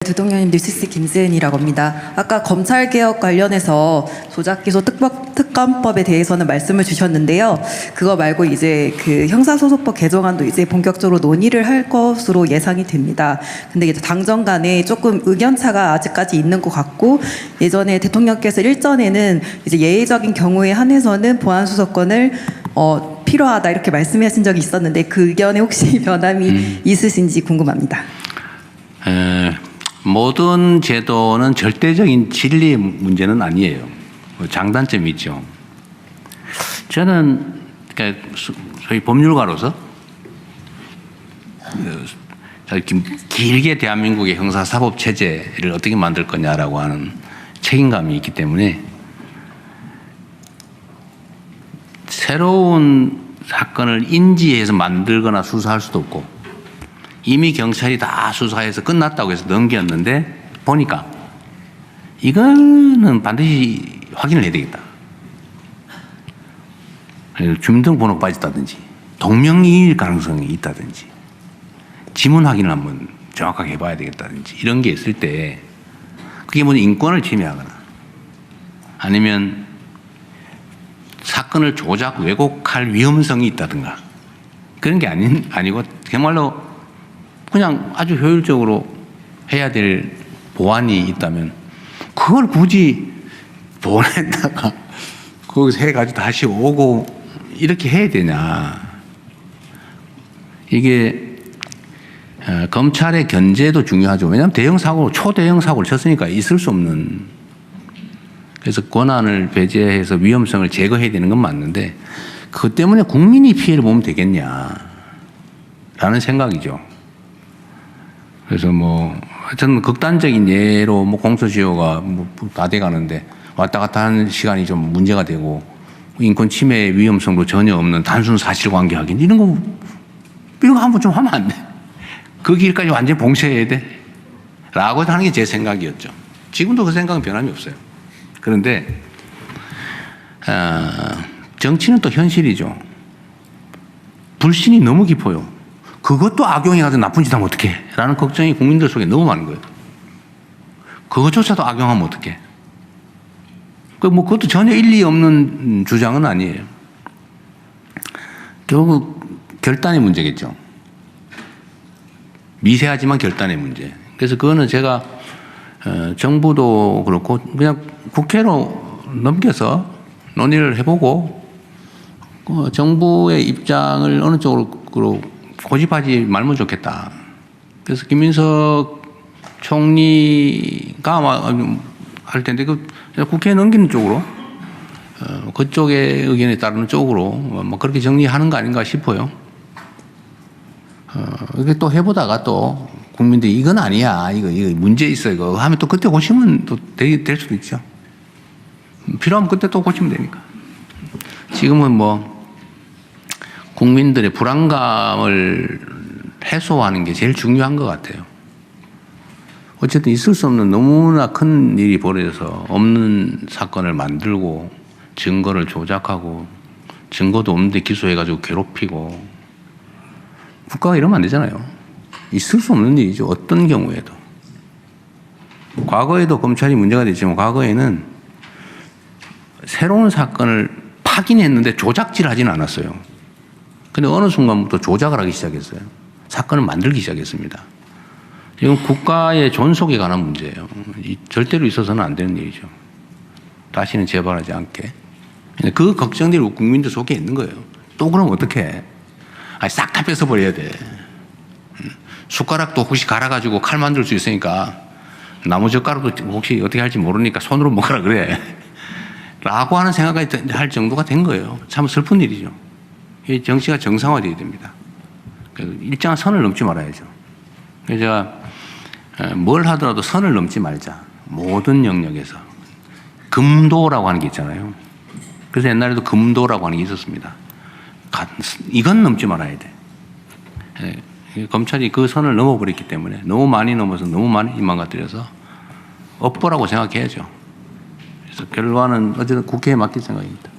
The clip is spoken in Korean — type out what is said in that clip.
대통령님, 뉴시스 김세은이라고 합니다. 아까 검찰개혁 관련해서 조작기소 특검법에 대해서는 말씀을 주셨는데요. 그거 말고 이제 그 형사소송법 개정안도 이제 본격적으로 논의를 할 것으로 예상이 됩니다. 근데 이제 당정 간에 조금 의견차가 아직까지 있는 것 같고, 예전에 대통령께서 일전에는 이제 예외적인 경우에 한해서는 보안수사권을 필요하다 이렇게 말씀하신 적이 있었는데, 그 의견에 혹시 변함이 있으신지 궁금합니다. 모든 제도는 절대적인 진리의 문제는 아니에요. 장단점이 있죠. 저는 그러니까 소위 법률가로서 길게 대한민국의 형사사법 체제를 어떻게 만들 거냐라고 하는 책임감이 있기 때문에 새로운 사건을 인지해서 만들거나 수사할 수도 없고, 이미 경찰이 다 수사해서 끝났다고 해서 넘겼는데 보니까 이거는 반드시 확인을 해야 되겠다. 주민등록번호 빠졌다든지 동명이인일 가능성이 있다든지 지문 확인을 한번 정확하게 해봐야 되겠다든지 이런 게 있을 때, 그게 뭐 인권을 침해하거나 아니면 사건을 조작 왜곡할 위험성이 있다든가 그런 게 아니고 정말로 그냥 아주 효율적으로 해야 될 보안이 있다면 그걸 굳이 보냈다가 거기서 해가지고 다시 오고 이렇게 해야 되냐. 이게 검찰의 견제도 중요하죠. 왜냐하면 대형 사고, 초대형 사고를 쳤으니까 있을 수 없는, 그래서 권한을 배제해서 위험성을 제거해야 되는 건 맞는데 그것 때문에 국민이 피해를 보면 되겠냐라는 생각이죠. 그래서 저는 극단적인 예로 공소시효가 다 돼가는데 왔다 갔다 하는 시간이 좀 문제가 되고 인권 침해 위험성도 전혀 없는 단순 사실관계 확인 이런 거 한번 좀 하면 안 돼? 그 길까지 완전히 봉쇄해야 돼? 라고 하는 게 제 생각이었죠. 지금도 그 생각은 변함이 없어요. 그런데 정치는 또 현실이죠. 불신이 너무 깊어요. 그것도 악용해가지고 나쁜 짓 하면 어떡해? 라는 걱정이 국민들 속에 너무 많은 거예요. 그것조차도 악용하면 어떡해? 그것도 전혀 일리 없는 주장은 아니에요. 결국 결단의 문제겠죠. 미세하지만 결단의 문제. 그래서 그거는 제가 정부도 그렇고 그냥 국회로 넘겨서 논의를 해보고 정부의 입장을 어느 쪽으로 고집하지 말면 좋겠다. 그래서 김민석 총리가 아마 할 텐데 국회에 넘기는 쪽으로 그쪽의 의견에 따르는 쪽으로 그렇게 정리하는 거 아닌가 싶어요. 이렇게 또 해보다가 또 국민들이 이건 아니야, 이거 문제 있어 이거 하면 또 그때 고치면 또 될 수도 있죠. 필요하면 그때 또 고치면 되니까. 지금은 국민들의 불안감을 해소하는 게 제일 중요한 것 같아요. 어쨌든 있을 수 없는 너무나 큰 일이 벌어져서 없는 사건을 만들고 증거를 조작하고 증거도 없는데 기소해가지고 괴롭히고, 국가가 이러면 안 되잖아요. 있을 수 없는 일이죠. 어떤 경우에도. 과거에도 검찰이 문제가 됐지만 과거에는 새로운 사건을 확인했는데 조작질을 하지는 않았어요. 근데 어느 순간부터 조작을 하기 시작했어요. 사건을 만들기 시작했습니다. 이건 국가의 존속에 관한 문제예요. 절대로 있어서는 안 되는 일이죠. 다시는 재발하지 않게. 그 걱정들이 국민들 속에 있는 거예요. 또 그럼 어떡해? 싹 다 뺏어버려야 돼. 숟가락도 혹시 갈아가지고 칼 만들 수 있으니까 나무 젓가락도 혹시 어떻게 할지 모르니까 손으로 먹으라 그래. 라고 하는 생각까지 할 정도가 된 거예요. 참 슬픈 일이죠. 정치가 정상화되어야 됩니다. 일정한 선을 넘지 말아야죠. 그래서 제가 뭘 하더라도 선을 넘지 말자. 모든 영역에서. 금도라고 하는 게 있잖아요. 그래서 옛날에도 금도라고 하는 게 있었습니다. 이건 넘지 말아야 돼. 검찰이 그 선을 넘어버렸기 때문에 너무 많이 넘어서 너무 많이 망가뜨려서 업보라고 생각해야죠. 그래서 결과는 어쨌든 국회에 맡길 생각입니다.